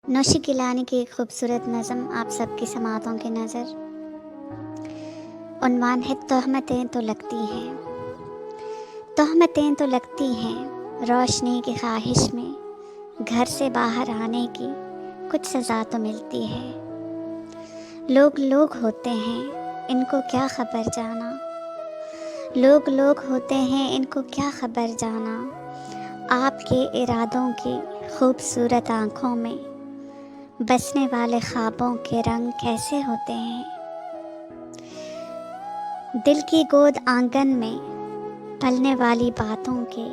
نوشی گیلانی کی ایک خوبصورت نظم آپ سب کی سماعتوں کی نظر۔ عنوان ہے تہمتیں تو لگتی ہیں۔ تہمتیں تو لگتی ہیں، روشنی کی خواہش میں گھر سے باہر آنے کی کچھ سزا تو ملتی ہے۔ لوگ لوگ ہوتے ہیں، ان کو کیا خبر جانا، لوگ لوگ ہوتے ہیں، ان کو کیا خبر جانا، آپ کے ارادوں کی خوبصورت آنکھوں میں بسنے والے خوابوں کے رنگ کیسے ہوتے ہیں۔ دل کی گود آنگن میں پلنے والی باتوں کے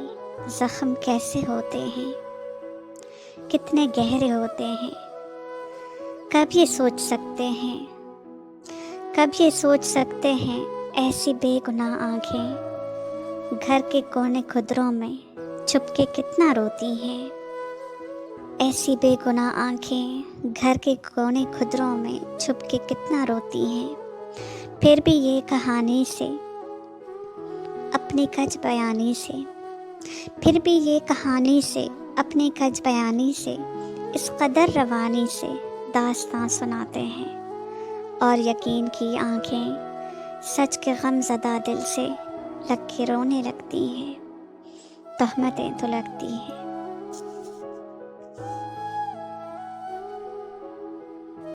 زخم کیسے ہوتے ہیں، کتنے گہرے ہوتے ہیں۔ کب یہ سوچ سکتے ہیں، کب یہ سوچ سکتے ہیں، ایسی بے گناہ آنکھیں گھر کے کونے خدروں میں چھپ کے کتنا روتی ہیں۔ ایسی بے گناہ آنکھیں گھر کے کونے خدروں میں چھپ کے کتنا روتی ہیں۔ پھر بھی یہ کہانی سے اپنی کج بیانی سے، پھر بھی یہ کہانی سے اپنی کج بیانی سے، اس قدر روانی سے داستاں سناتے ہیں، اور یقین کی آنکھیں سچ کے غم زدہ دل سے لگ کے رونے لگتی ہیں۔ تہمتیں تو لگتی ہیں۔